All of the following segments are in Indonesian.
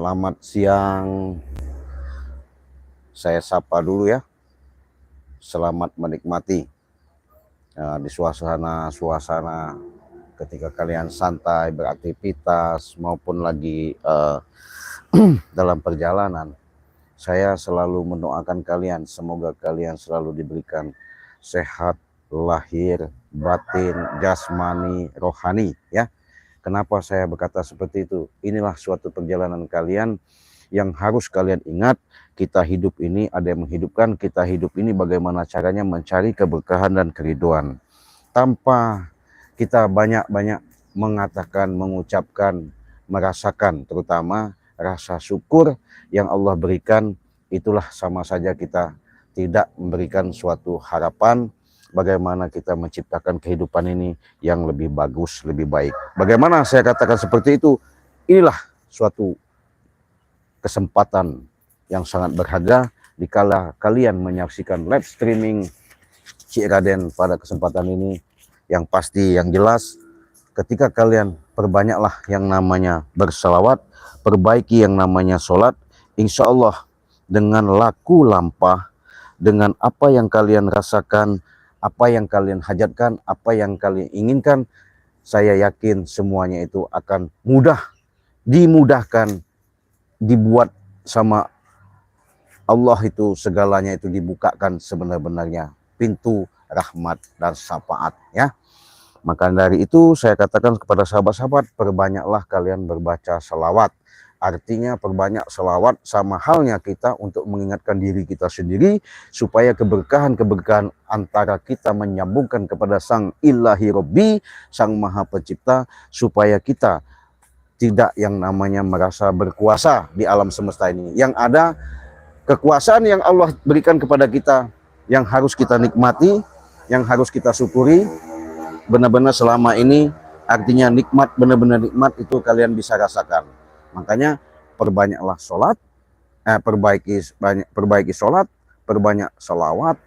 Selamat siang, saya sapa dulu ya. Selamat menikmati di suasana ketika kalian santai beraktivitas maupun lagi dalam perjalanan. Saya selalu mendoakan kalian, semoga kalian selalu diberikan sehat lahir, batin, jasmani, rohani ya. Kenapa saya berkata seperti itu? Inilah suatu perjalanan kalian yang harus kalian ingat. Kita hidup ini ada yang menghidupkan, kita hidup ini bagaimana caranya mencari keberkahan dan keriduan. Tanpa kita banyak-banyak mengatakan, mengucapkan, merasakan, terutama rasa syukur yang Allah berikan, itulah sama saja kita tidak memberikan suatu harapan bagaimana kita menciptakan kehidupan ini yang lebih bagus, lebih baik. Bagaimana saya katakan seperti itu? Inilah suatu kesempatan yang sangat berharga dikala kalian menyaksikan live streaming Cik Raden pada kesempatan ini. Yang pasti, yang jelas, ketika kalian perbanyaklah yang namanya bersalawat, perbaiki yang namanya sholat, insya Allah dengan laku lampah, dengan apa yang kalian rasakan, apa yang kalian hajatkan, apa yang kalian inginkan, saya yakin semuanya itu akan mudah, dimudahkan, dibuat sama Allah. Itu segalanya itu dibukakan sebenar-benarnya pintu rahmat dan syafaat ya. Maka dari itu saya katakan kepada sahabat-sahabat, perbanyaklah kalian berbaca selawat. Artinya perbanyak selawat sama halnya kita untuk mengingatkan diri kita sendiri supaya keberkahan-keberkahan antara kita menyambungkan kepada Sang Ilahi Robbi, Sang Maha Pencipta, supaya kita tidak yang namanya merasa berkuasa di alam semesta ini. Yang ada kekuasaan yang Allah berikan kepada kita yang harus kita nikmati, yang harus kita syukuri. Benar-benar selama ini artinya nikmat, benar-benar nikmat itu kalian bisa rasakan. Makanya perbanyaklah sholat, perbaiki sholat, perbanyak sholawat,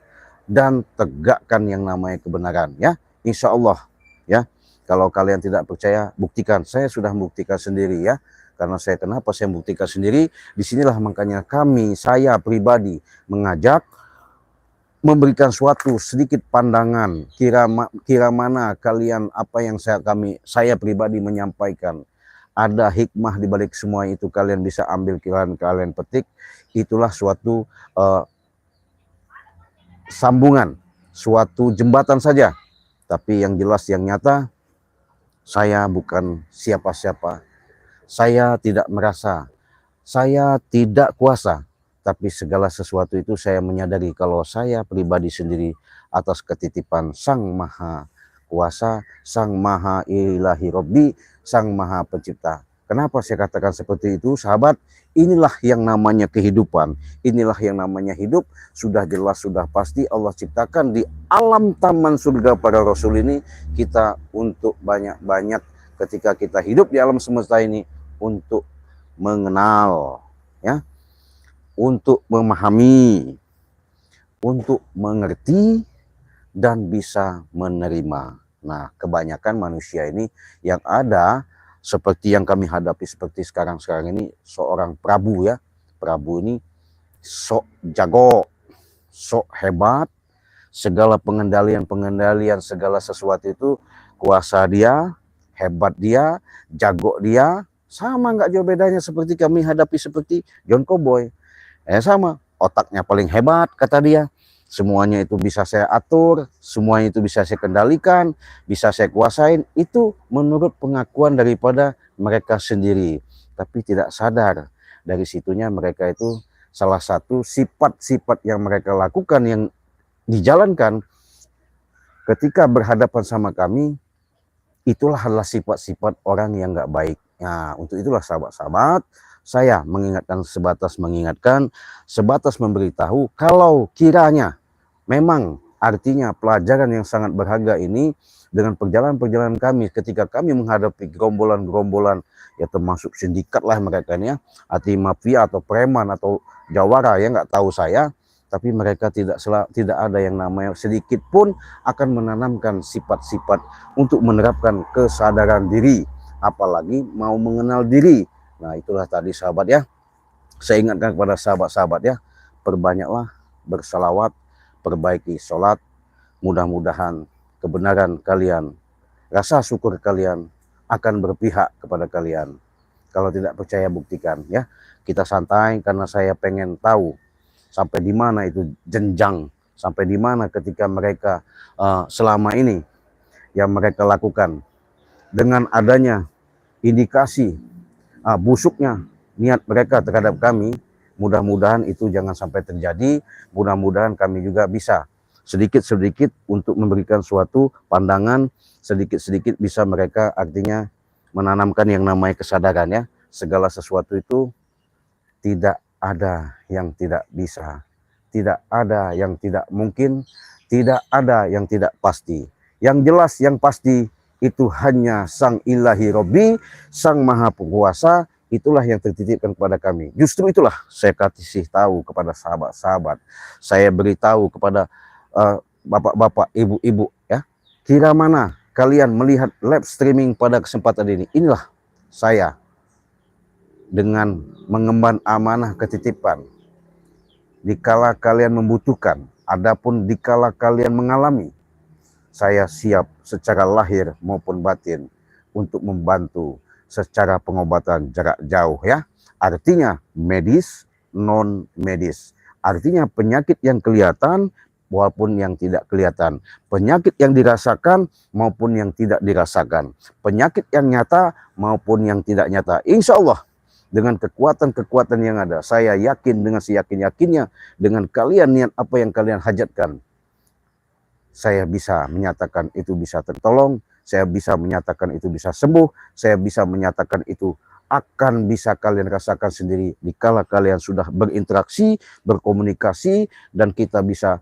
dan tegakkan yang namanya kebenaran ya. Insya Allah ya. Kalau kalian tidak percaya, buktikan. Saya sudah membuktikan sendiri ya. Karena kenapa saya membuktikan sendiri? Disinilah makanya saya pribadi mengajak, memberikan suatu sedikit pandangan, kira mana kalian apa yang saya pribadi menyampaikan. Ada hikmah di balik semua itu, kalian bisa ambil, kalian petik. Itulah suatu sambungan, suatu jembatan saja. Tapi yang jelas, yang nyata, saya bukan siapa-siapa. Saya tidak merasa, saya tidak kuasa. Tapi segala sesuatu itu saya menyadari kalau saya pribadi sendiri atas ketitipan Sang Maha Kuasa, Sang Maha Ilahi Robbi, Sang Maha Pencipta. Kenapa saya katakan seperti itu, sahabat? Inilah yang namanya kehidupan, inilah yang namanya hidup. Sudah jelas, sudah pasti Allah ciptakan di alam taman surga para Rasul ini kita untuk banyak-banyak ketika kita hidup di alam semesta ini untuk mengenal, ya, untuk memahami, untuk mengerti, dan bisa menerima. Nah, kebanyakan manusia ini yang ada seperti yang kami hadapi seperti sekarang ini, seorang Prabu ya. Prabu ini sok jago, sok hebat, segala pengendalian segala sesuatu itu kuasa dia, hebat dia, jago dia, sama nggak jauh bedanya seperti kami hadapi seperti John Cowboy. Sama, otaknya paling hebat kata dia. Semuanya itu bisa saya atur, semuanya itu bisa saya kendalikan, bisa saya kuasain. Itu menurut pengakuan daripada mereka sendiri. Tapi tidak sadar dari situnya mereka itu salah satu sifat-sifat yang mereka lakukan, yang dijalankan ketika berhadapan sama kami, itulah adalah sifat-sifat orang yang nggak baik. Nah, untuk itulah sahabat-sahabat, saya mengingatkan, sebatas memberitahu kalau kiranya memang artinya pelajaran yang sangat berharga ini dengan perjalanan-perjalanan kami ketika kami menghadapi gerombolan-gerombolan ya, termasuk sindikat lah mereka ini ya, arti mafia atau preman atau jawara ya, nggak tahu saya, tapi mereka tidak ada yang namanya sedikit pun akan menanamkan sifat-sifat untuk menerapkan kesadaran diri, apalagi mau mengenal diri. Nah, itulah tadi sahabat ya. Saya ingatkan kepada sahabat-sahabat ya, perbanyaklah bersalawat, perbaiki sholat, mudah-mudahan kebenaran kalian, rasa syukur kalian akan berpihak kepada kalian. Kalau tidak percaya buktikan ya. Kita santai karena saya pengen tahu sampai di mana itu jenjang, sampai di mana ketika mereka selama ini yang mereka lakukan dengan adanya indikasi busuknya niat mereka terhadap kami. Mudah-mudahan itu jangan sampai terjadi. Mudah-mudahan kami juga bisa sedikit-sedikit untuk memberikan suatu pandangan, sedikit-sedikit bisa mereka artinya menanamkan yang namanya kesadaran ya. Segala sesuatu itu tidak ada yang tidak bisa, tidak ada yang tidak mungkin, tidak ada yang tidak pasti. Yang jelas, yang pasti itu hanya Sang Ilahi Robbi, Sang Maha Penguasa, itulah yang tertitipkan kepada kami. Justru itulah saya kasih tahu kepada sahabat-sahabat, saya beritahu kepada bapak-bapak, ibu-ibu ya, kira mana kalian melihat live streaming pada kesempatan ini. Inilah saya dengan mengemban amanah ketitipan. Dikala kalian membutuhkan, adapun dikala kalian mengalami, saya siap secara lahir maupun batin untuk membantu secara pengobatan jarak jauh ya. Artinya medis, non medis. Artinya penyakit yang kelihatan walaupun yang tidak kelihatan, penyakit yang dirasakan maupun yang tidak dirasakan, penyakit yang nyata maupun yang tidak nyata. Insya Allah dengan kekuatan-kekuatan yang ada, saya yakin dengan seyakin-yakinnya, dengan kalian niat apa yang kalian hajatkan, saya bisa menyatakan itu bisa tertolong, saya bisa menyatakan itu bisa sembuh, saya bisa menyatakan itu akan bisa kalian rasakan sendiri dikala kalian sudah berinteraksi, berkomunikasi, dan kita bisa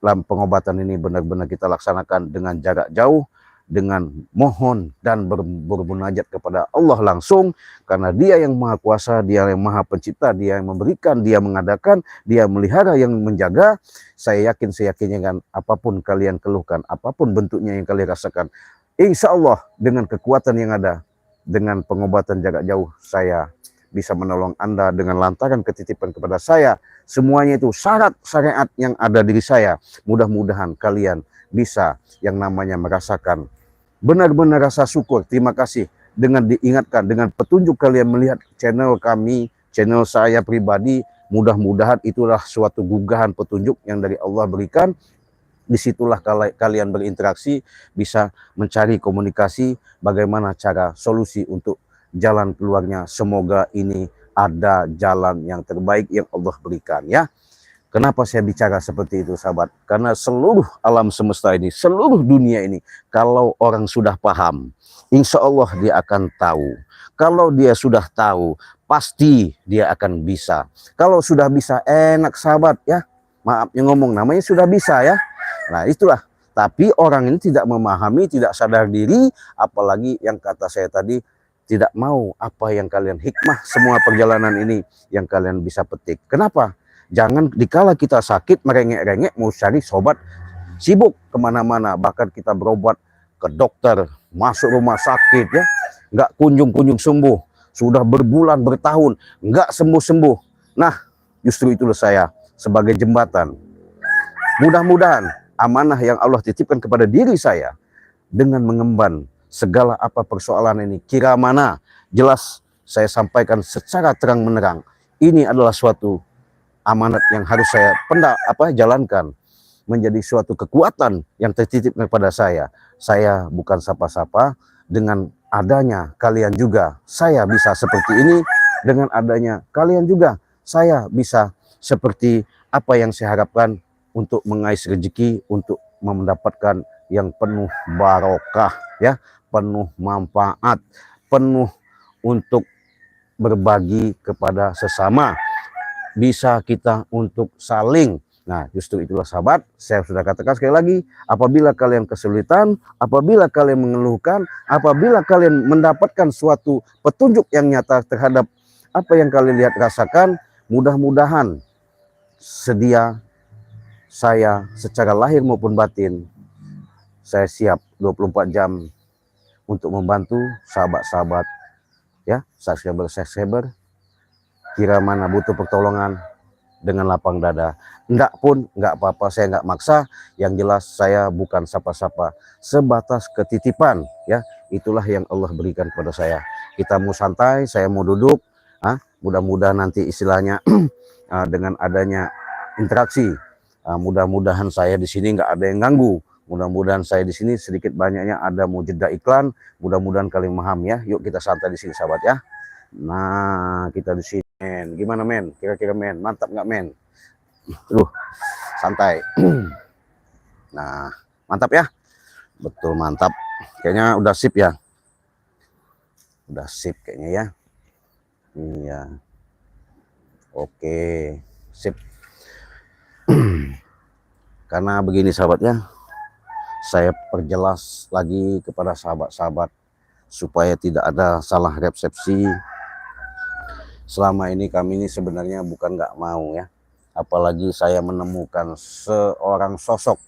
dalam pengobatan ini benar-benar kita laksanakan dengan jarak jauh, dengan mohon dan bermunajat kepada Allah langsung, karena Dia yang Maha Kuasa, Dia yang Maha Pencipta, Dia yang memberikan, Dia mengadakan, Dia melihara, yang menjaga. Saya yakin seyakinnya kan, apapun kalian keluhkan, apapun bentuknya yang kalian rasakan, insya Allah dengan kekuatan yang ada, dengan pengobatan jarak jauh, saya bisa menolong Anda dengan lantaran ketitipan kepada saya. Semuanya itu syarat syariat yang ada diri saya. Mudah-mudahan kalian bisa yang namanya merasakan benar-benar rasa syukur, terima kasih dengan diingatkan, dengan petunjuk kalian melihat channel kami, channel saya pribadi. Mudah-mudahan itulah suatu gugahan petunjuk yang dari Allah berikan. Disitulah kalian berinteraksi, bisa mencari komunikasi bagaimana cara solusi untuk jalan keluarnya. Semoga ini ada jalan yang terbaik yang Allah berikan ya. Kenapa saya bicara seperti itu sahabat? Karena seluruh alam semesta ini, seluruh dunia ini, kalau orang sudah paham, insya Allah dia akan tahu. Kalau dia sudah tahu, pasti dia akan bisa. Kalau sudah bisa, enak sahabat ya. Maaf yang ngomong, namanya sudah bisa ya. Nah itulah. Tapi orang ini tidak memahami, tidak sadar diri, apalagi yang kata saya tadi, tidak mau apa yang kalian hikmah semua perjalanan ini yang kalian bisa petik. Kenapa? Jangan dikala kita sakit merengek-rengek mau cari sobat, sibuk kemana-mana, bahkan kita berobat ke dokter, masuk rumah sakit ya, nggak kunjung-kunjung sembuh, sudah berbulan bertahun nggak sembuh-sembuh. Nah justru itulah saya sebagai jembatan, mudah-mudahan amanah yang Allah titipkan kepada diri saya dengan mengemban segala apa persoalan ini, kira mana jelas saya sampaikan secara terang menerang. Ini adalah suatu amanat yang harus saya jalankan, menjadi suatu kekuatan yang tertitip kepada saya. Saya bukan siapa-siapa, dengan adanya kalian juga saya bisa seperti ini, dengan adanya kalian juga saya bisa seperti apa yang saya harapkan, untuk mengais rezeki, untuk mendapatkan yang penuh barokah ya, penuh manfaat, penuh untuk berbagi kepada sesama, bisa kita untuk saling. Nah justru itulah sahabat, saya sudah katakan sekali lagi, apabila kalian kesulitan, apabila kalian mengeluhkan, apabila kalian mendapatkan suatu petunjuk yang nyata terhadap apa yang kalian lihat rasakan, mudah-mudahan sedia saya secara lahir maupun batin, saya siap 24 jam untuk membantu sahabat-sahabat ya, subscriber, kira mana butuh pertolongan dengan lapang dada. Enggak pun enggak apa-apa, saya enggak maksa. Yang jelas saya bukan sapa-sapa, sebatas ketitipan, ya. Itulah yang Allah berikan kepada saya. Kita mau santai, saya mau duduk. Mudah-mudahan nanti istilahnya dengan adanya interaksi, mudah-mudahan saya di sini enggak ada yang ganggu. Mudah-mudahan saya di sini sedikit banyaknya ada mau jeda iklan. Mudah-mudahan kalian paham ya. Yuk kita santai di sini sahabat ya. Nah, kita di sini, men. Gimana men? Kira-kira men, mantap nggak men? Santai. Nah, mantap ya. Betul mantap. Kayaknya udah sip ya. Udah sip kayaknya ya. Iya. Oke, sip. Karena begini sahabatnya, saya perjelas lagi kepada sahabat-sahabat supaya tidak ada salah resepsi. Selama ini kami ini sebenarnya bukan nggak mau ya, apalagi saya menemukan seorang sosok,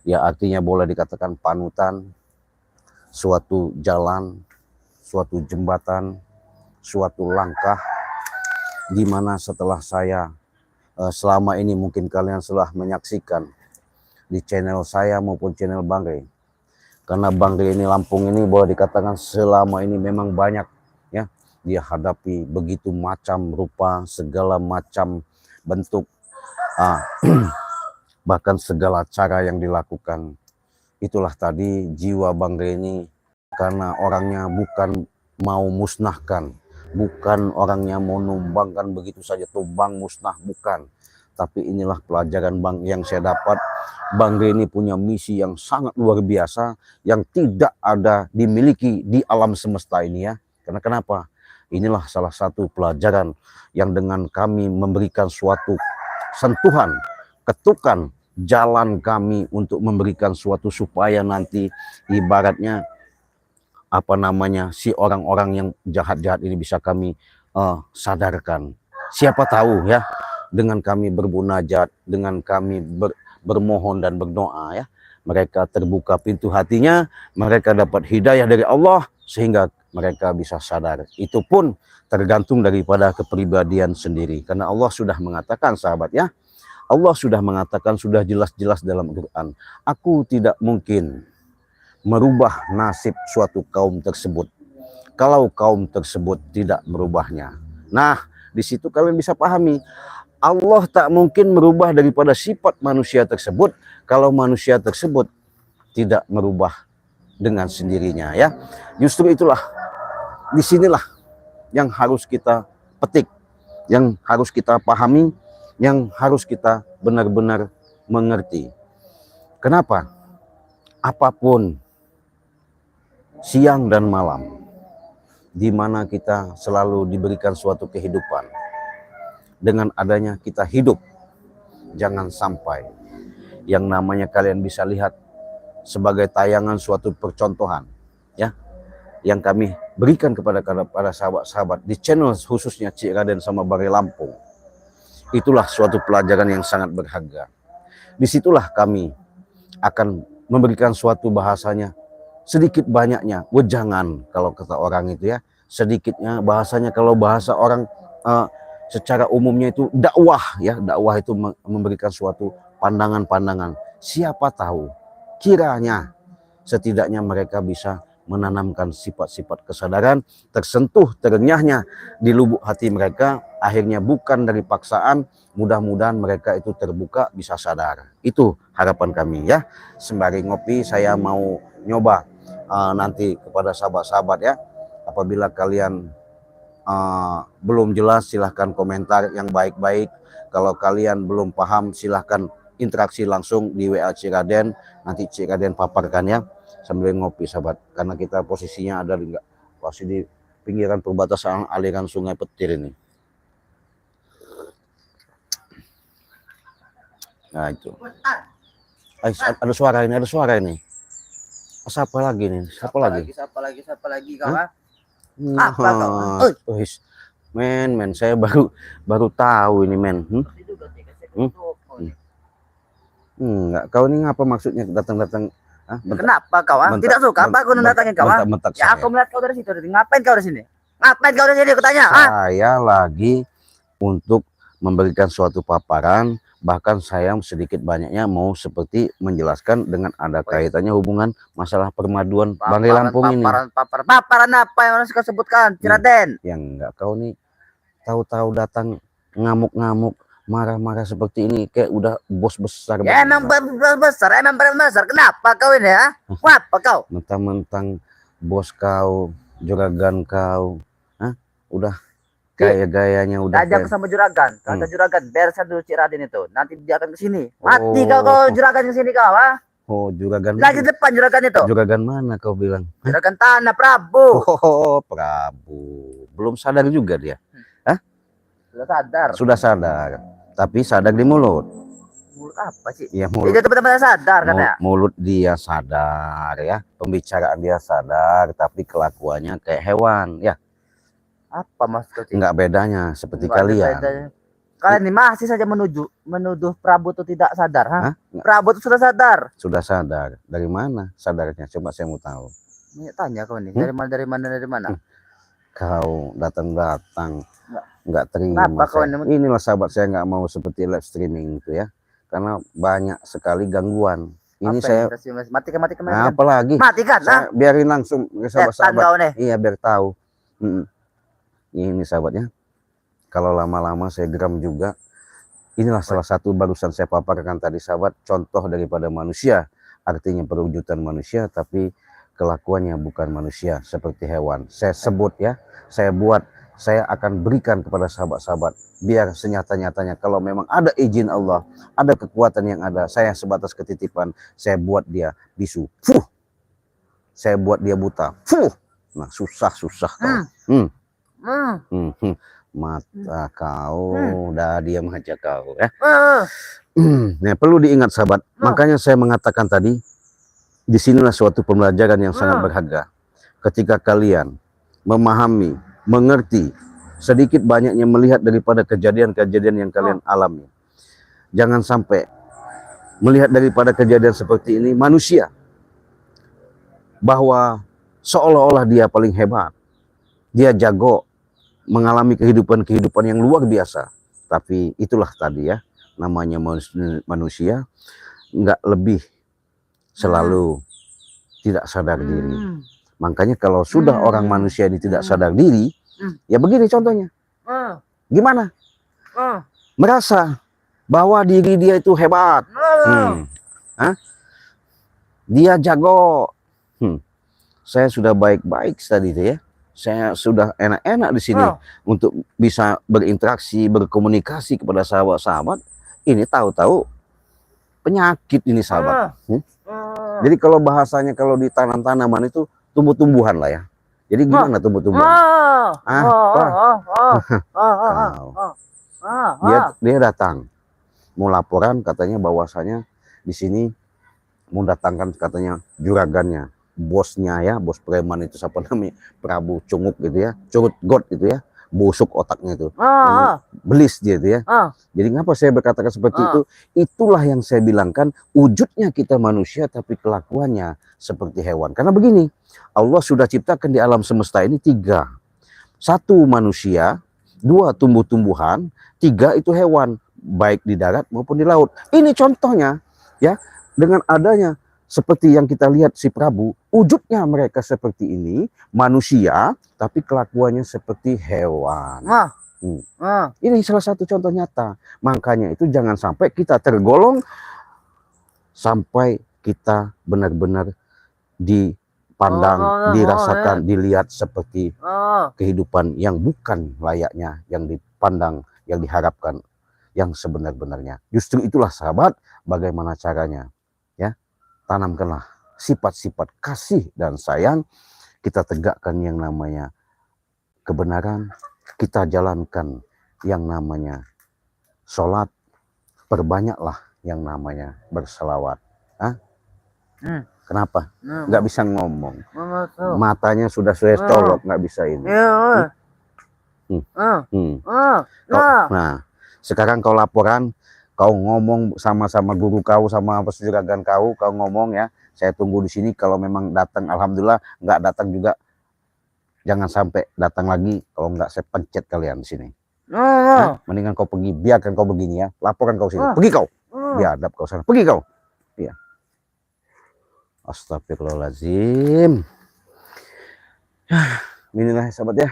ya artinya boleh dikatakan panutan, suatu jalan, suatu jembatan, suatu langkah, di mana setelah saya selama ini mungkin kalian sudah menyaksikan di channel saya maupun channel Bang Rey. Karena Bang Rey ini Lampung ini boleh dikatakan selama ini memang banyak ya dia hadapi begitu macam rupa, segala macam bentuk, bahkan segala cara yang dilakukan. Itulah tadi jiwa Bang Rey ini, karena orangnya bukan mau musnahkan, bukan orangnya mau numbangkan begitu saja tumbang musnah, bukan. Tapi inilah pelajaran Bang yang saya dapat. Bang Rey ini punya misi yang sangat luar biasa, yang tidak ada dimiliki di alam semesta ini ya. Karena kenapa? Inilah salah satu pelajaran yang dengan kami memberikan suatu sentuhan, ketukan jalan kami untuk memberikan suatu supaya nanti ibaratnya apa namanya si orang-orang yang jahat-jahat ini bisa kami sadarkan. Siapa tahu ya, dengan kami berbunajat, dengan kami bermohon dan berdoa ya, mereka terbuka pintu hatinya, mereka dapat hidayah dari Allah sehingga mereka bisa sadar. Itu pun tergantung daripada kepribadian sendiri. Karena Allah sudah mengatakan sahabat ya, Allah sudah mengatakan sudah jelas-jelas dalam Al-Quran, aku tidak mungkin merubah nasib suatu kaum tersebut kalau kaum tersebut tidak merubahnya. Nah, di situ kalian bisa pahami, Allah tak mungkin merubah daripada sifat manusia tersebut kalau manusia tersebut tidak merubah dengan sendirinya ya. Justru itulah, disinilah yang harus kita petik, yang harus kita pahami, yang harus kita benar-benar mengerti. Kenapa? Apapun siang dan malam, di mana kita selalu diberikan suatu kehidupan, dengan adanya kita hidup, jangan sampai yang namanya kalian bisa lihat sebagai tayangan suatu percontohan ya, yang kami berikan kepada sahabat-sahabat di channel khususnya Cik Raden sama Bang Rey Lampung. Itulah suatu pelajaran yang sangat berharga. Disitulah kami akan memberikan suatu bahasanya, sedikit banyaknya wejangan kalau kata orang itu ya, sedikitnya bahasanya, kalau bahasa orang secara umumnya itu dakwah ya. Dakwah itu memberikan suatu pandangan-pandangan. Siapa tahu kiranya setidaknya mereka bisa menanamkan sifat-sifat kesadaran, tersentuh terenyahnya di lubuk hati mereka, akhirnya bukan dari paksaan, mudah-mudahan mereka itu terbuka, bisa sadar. Itu harapan kami ya. Sembari ngopi saya mau nyoba nanti kepada sahabat-sahabat ya, apabila kalian belum jelas silahkan komentar yang baik-baik. Kalau kalian belum paham silahkan interaksi langsung di WA Cik Raden, nanti Cik Raden paparkan ya, sambil ngopi sahabat. Karena kita posisinya ada pasti di pinggiran perbatasan aliran Sungai Petir ini. Nah itu. Ada suara ini, ada suara ini. Siapa lagi nih? Siapa lagi kawan? Apa kawan? Men, saya baru tahu ini men. Enggak, kau ini ngapa maksudnya datang-datang? Kenapa kau? Tidak suka apa aku datangin kau? Ya aku melihat kau dari situ. Ngapain kau di sini? Ngapain kau di sini? Aku tanya. Saya lagi untuk memberikan suatu paparan, bahkan saya sedikit banyaknya mau seperti menjelaskan dengan ada kaitannya hubungan masalah permaduan Banggai Lampung ini. Paparan apa yang harus kau sebutkan, Ciraden? Yang enggak, kau nih tahu-tahu datang ngamuk-ngamuk, marah-marah seperti ini, kayak udah bos besar. Ya emang besar, emang besar. Kenapa kau ini ya? Apa kau? Mentang-mentang bos kau, juragan kau, udah gaya-gayanya udah Ajak sama juragan, kata juragan, beresan dulu Cik Raden itu. Nanti dia akan kesini. Mati kau juragan kesini kau, Oh, juragan. Lagi depan juragan itu. Juragan mana kau bilang? Juragan tanah Prabu. Oh, Prabu. Belum sadar juga dia. Sudah sadar. Sudah sadar. Tapi sadar di mulut. Mulut apa sih? Ya, mulut. Itu teman-teman sadar katanya. Mulut dia sadar ya. Pembicaraan dia sadar, tapi kelakuannya kayak hewan ya. Apa maksudnya? Enggak bedanya seperti kalian. Kalian ini masih saja menuduh Prabu itu tidak sadar, ha? Prabu itu sudah sadar. Sudah sadar. Dari mana sadarnya? Coba saya mau tahu. Tanya kau nih, dari mana? Kau datang nggak terima. Inilah sahabat, saya nggak mau seperti live streaming itu ya, karena banyak sekali gangguan. Ini saya matikan. Apalagi matikan, biarin langsung sahabat. Iya, biar tahu. Ini sahabatnya, kalau lama-lama saya geram juga. Inilah salah satu barusan saya paparkan tadi sahabat, contoh daripada manusia, artinya perwujudan manusia tapi kelakuannya bukan manusia, seperti hewan. Saya sebut ya, saya akan berikan kepada sahabat-sahabat biar senyata-nyatanya kalau memang ada izin Allah, ada kekuatan yang ada, saya sebatas ketitipan, saya buat dia bisu, saya buat dia buta, nah susah kau. Mata kau udah diam aja kau ya. Nah, perlu diingat sahabat, makanya saya mengatakan tadi, disinilah suatu pembelajaran yang sangat berharga. Ketika kalian memahami, mengerti, sedikit banyaknya melihat daripada kejadian-kejadian yang kalian alami, jangan sampai melihat daripada kejadian seperti ini manusia bahwa seolah-olah dia paling hebat, dia jago, mengalami kehidupan yang luar biasa. Tapi itulah tadi ya, namanya manusia, nggak lebih, selalu tidak sadar diri. Makanya kalau sudah orang manusia ini tidak sadar diri, ya begini contohnya. Gimana? Merasa bahwa diri dia itu hebat. Dia jago. Saya sudah baik-baik tadi itu ya. Saya sudah enak-enak di sini untuk bisa berinteraksi, berkomunikasi kepada sahabat-sahabat. Ini tahu-tahu penyakit ini sahabat. Jadi kalau bahasanya kalau di tanam-tanaman itu tumbuh-tumbuhan lah ya. Jadi gimana tumbuh-tumbuhan? Dia datang mau laporan, katanya bahwasanya di sini mau datangkan katanya juragannya, bosnya ya, bos preman itu siapa namanya, Prabu Cunguk gitu ya, Curut God gitu ya, busuk otaknya itu, belis dia itu ya. Jadi ngapa saya berkatakan seperti itu? Itulah yang saya bilangkan, wujudnya kita manusia tapi kelakuannya seperti hewan. Karena begini, Allah sudah ciptakan di alam semesta ini 3. 1 manusia, 2 tumbuh-tumbuhan, 3 itu hewan, baik di darat maupun di laut. Ini contohnya ya, dengan adanya seperti yang kita lihat si Prabu, wujudnya mereka seperti ini, manusia, tapi kelakuannya seperti hewan. Ini salah satu contoh nyata. Makanya itu jangan sampai kita tergolong, sampai kita benar-benar dipandang, dirasakan, dilihat seperti kehidupan yang bukan layaknya, yang dipandang, yang diharapkan, yang sebenar-benarnya. Justru itulah sahabat, bagaimana caranya. Tanamkanlah sifat-sifat kasih dan sayang, kita tegakkan yang namanya kebenaran, kita jalankan yang namanya sholat, perbanyaklah yang namanya berselawat. Kenapa? Nggak bisa ngomong, matanya sudah colok, nggak bisa ini. Nah, sekarang kau laporan, kau ngomong sama guru kau, sama juragan kau ngomong ya. Saya tunggu di sini. Kalau memang datang, alhamdulillah. Nggak datang juga, Jangan sampai datang lagi, kalau enggak saya pencet kalian di sini. Oh. Mendingan kau pergi, biarkan kau begini ya. Laporkan kau sini. Oh. Pergi kau. Oh. Biadab kau sana. Pergi kau. Iya. Astagfirullahaladzim. Inilah sahabat ya.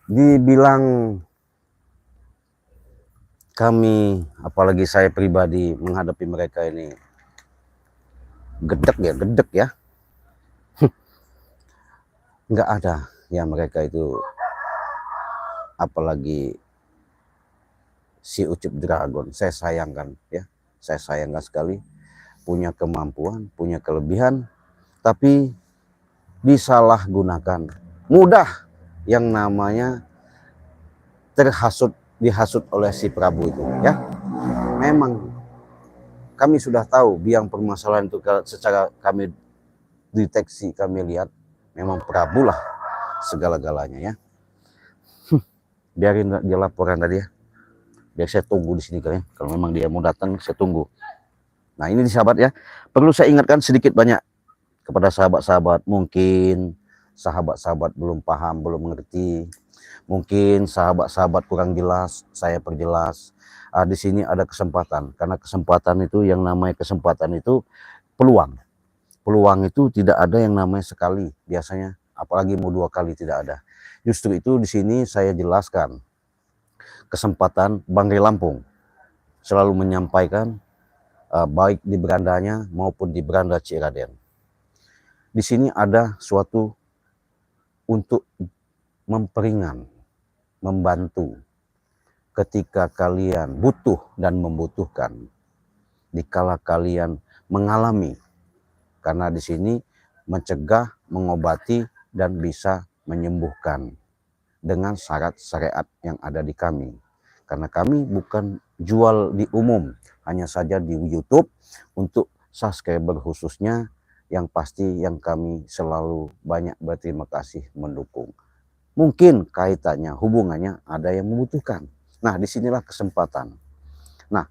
Dibilang kami, apalagi saya pribadi menghadapi mereka ini gedek ya. Nggak ada ya mereka itu, apalagi si Ucup Dragon. Saya sayangkan ya, saya sayangkan sekali. Punya kemampuan, punya kelebihan, tapi disalahgunakan. Mudah yang namanya dihasut oleh si Prabu itu ya. Memang kami sudah tahu biang permasalahan itu secara kami deteksi, kami lihat memang Prabu lah segala-galanya ya. Biarin dia laporan tadi ya. Biar saya tunggu di sini kalian. Kalau memang dia mau datang, saya tunggu. Nah ini sahabat ya, perlu saya ingatkan sedikit banyak kepada sahabat-sahabat. Mungkin sahabat-sahabat belum paham, belum mengerti. Mungkin sahabat-sahabat kurang jelas, saya perjelas. Di sini ada kesempatan, karena kesempatan itu, yang namanya kesempatan itu peluang. Peluang itu tidak ada yang namanya sekali, biasanya apalagi mau 2 kali, tidak ada. Justru itu di sini saya jelaskan kesempatan Banggai Lampung selalu menyampaikan baik di berandanya maupun di beranda Ciraden. Di sini ada suatu untuk memperingan, membantu ketika kalian butuh dan membutuhkan, dikala kalian mengalami, karena di sini mencegah, mengobati, dan bisa menyembuhkan dengan syarat syariat yang ada di kami. Karena kami bukan jual di umum, hanya saja di YouTube untuk subscriber khususnya, yang pasti yang kami selalu banyak berterima kasih mendukung. Mungkin kaitannya, hubungannya ada yang membutuhkan. Nah disinilah kesempatan. Nah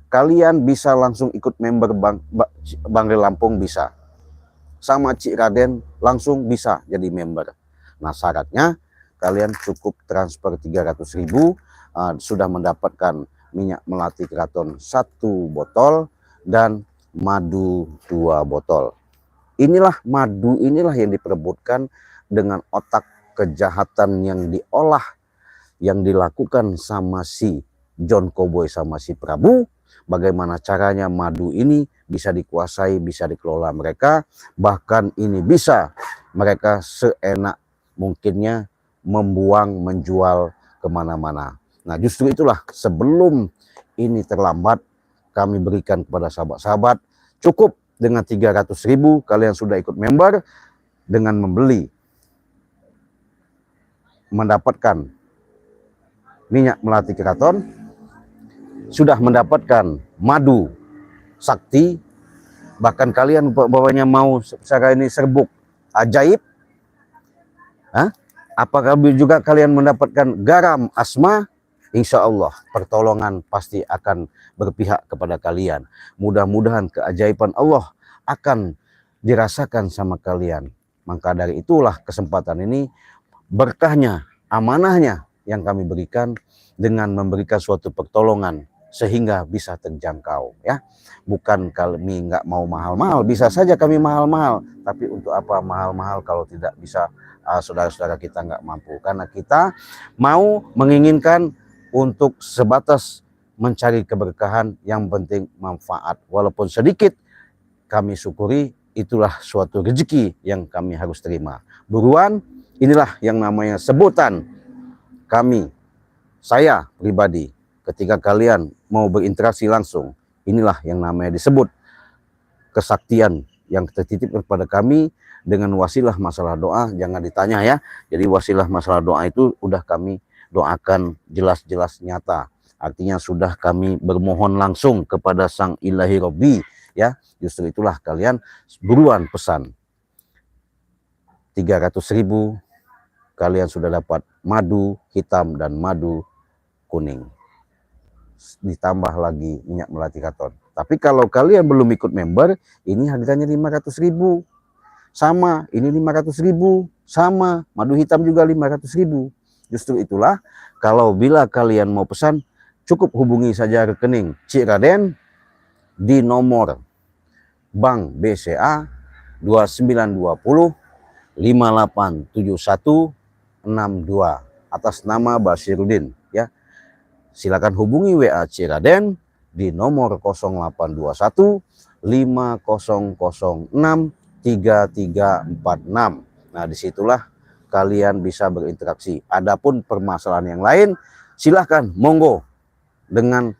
kalian bisa langsung ikut member Banggai Lampung, bisa. Sama Ciraden langsung bisa jadi member. Nah syaratnya kalian cukup transfer 300.000, sudah mendapatkan minyak melati keraton 1 botol dan madu 2 botol. Inilah madu, inilah yang diperebutkan dengan otak kejahatan yang diolah, yang dilakukan sama si John Cowboy sama si Prabu. Bagaimana caranya madu ini bisa dikuasai, bisa dikelola mereka, bahkan ini bisa mereka seenak mungkinnya membuang, menjual kemana-mana. Nah justru itulah, sebelum ini terlambat, kami berikan kepada sahabat-sahabat, cukup dengan 300.000 kalian sudah ikut member, dengan membeli, mendapatkan minyak melati keraton, sudah mendapatkan madu sakti, bahkan kalian bawanya mau secara ini serbuk ajaib. Apakah juga kalian mendapatkan garam asma? Insya Allah pertolongan pasti akan berpihak kepada kalian. Mudah-mudahan keajaiban Allah akan dirasakan sama kalian. Maka dari itulah kesempatan ini, berkahnya, amanahnya yang kami berikan dengan memberikan suatu pertolongan sehingga bisa terjangkau ya. Bukan kami nggak mau mahal-mahal, bisa saja kami mahal-mahal, tapi untuk apa mahal-mahal kalau tidak bisa saudara-saudara kita nggak mampu. Karena kita mau menginginkan untuk sebatas mencari keberkahan, yang penting manfaat walaupun sedikit kami syukuri, itulah suatu rezeki yang kami harus terima. Buruan, inilah yang namanya sebutan kami, saya pribadi, ketika kalian mau berinteraksi langsung, inilah yang namanya disebut kesaktian yang tertitip kepada kami dengan wasilah masalah doa. Jangan ditanya ya, jadi wasilah masalah doa itu udah kami doakan jelas-jelas nyata, artinya sudah kami bermohon langsung kepada Sang Ilahi Robbi ya. Justru itulah kalian buruan pesan 300.000, kalian sudah dapat madu hitam dan madu kuning, ditambah lagi minyak melati keraton. Tapi kalau kalian belum ikut member, ini harganya 500.000. sama, ini 500.000, sama, madu hitam juga 500.000. Justru itulah kalau bila kalian mau pesan, cukup hubungi saja rekening Cik Raden di nomor Bank BCA 2920 587162 atas nama Basirudin ya. Silakan hubungi WA Cik Raden di nomor 0821 5006 3346. Nah, disitulah kalian bisa berinteraksi. Adapun permasalahan yang lain, silahkan monggo dengan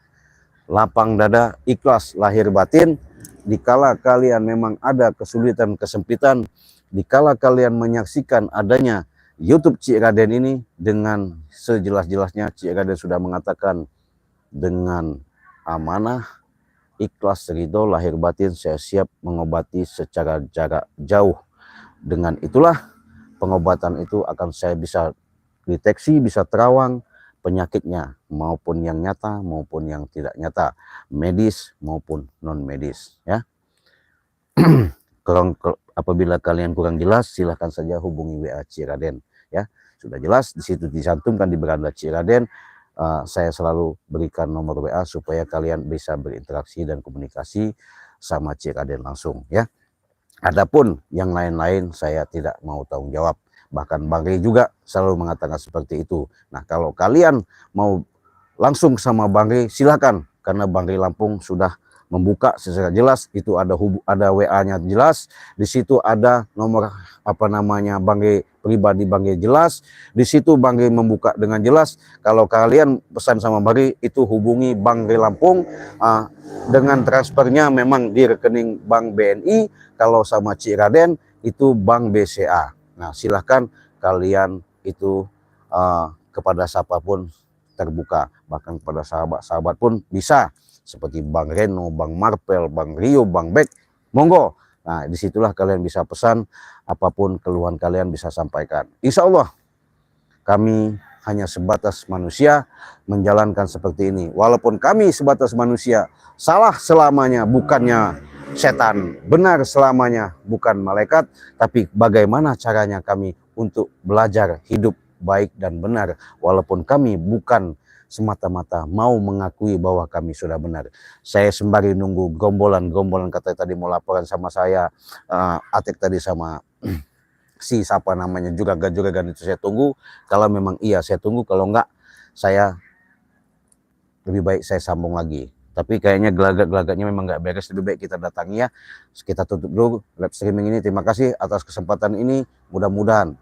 lapang dada, ikhlas lahir batin. Dikala kalian memang ada kesulitan, kesempitan, dikala kalian menyaksikan adanya YouTube Cik Raden ini dengan sejelas-jelasnya, Cik Raden sudah mengatakan dengan amanah, ikhlas, ridho, lahir batin, saya siap mengobati secara jarak jauh. Dengan itulah pengobatan itu akan saya bisa deteksi, bisa terawang penyakitnya, maupun yang nyata maupun yang tidak nyata, medis maupun non medis ya. Apabila kalian kurang jelas, silahkan saja hubungi WA Cik Raden ya. Sudah jelas di situ dicantumkan di beranda Cik Raden. Saya selalu berikan nomor WA supaya kalian bisa berinteraksi dan komunikasi sama Cik Raden langsung ya. Adapun yang lain-lain saya tidak mau tanggung jawab. Bahkan Bang Rey juga selalu mengatakan seperti itu. Nah, kalau kalian mau langsung sama Bang Rey, silakan, karena Bang Rey Lampung sudah membuka secara jelas. Itu ada WA-nya jelas, di situ ada nomor Bang Rey pribadi, Bang Rey jelas, di situ Bang Rey membuka dengan jelas. Kalau kalian pesan sama Bang Rey, itu hubungi Bang Rey Lampung dengan transfernya memang di rekening Bank BNI. Kalau sama Cik Raden itu Bank BCA. Nah, silahkan kalian itu kepada siapapun terbuka, bahkan kepada sahabat-sahabat pun bisa, seperti Bang Reno, Bang Marpel, Bang Rio, Bang Bek, monggo. Nah, disitulah kalian bisa pesan, apapun keluhan kalian bisa sampaikan. Insya Allah kami hanya sebatas manusia menjalankan seperti ini. Walaupun kami sebatas manusia, salah selamanya bukannya setan, benar selamanya bukan malaikat, tapi bagaimana caranya kami untuk belajar hidup baik dan benar, walaupun kami bukan semata-mata mau mengakui bahwa kami sudah benar. Saya sembari nunggu gombolan katanya tadi mau laporan sama saya, Atik tadi sama si siapa namanya juragan itu saya tunggu. Kalau memang iya saya tunggu, kalau enggak saya lebih baik saya sambung lagi. Tapi kayaknya gelagatnya memang nggak beres, lebih baik kita datangi ya. Kita tutup dulu live streaming ini. Terima kasih atas kesempatan ini, mudah-mudahan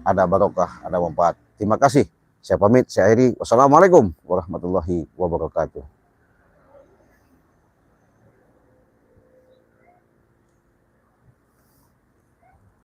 ada barokah, ada manfaat. Terima kasih. Saya pamit, saya akhiri. Wassalamualaikum warahmatullahi wabarakatuh.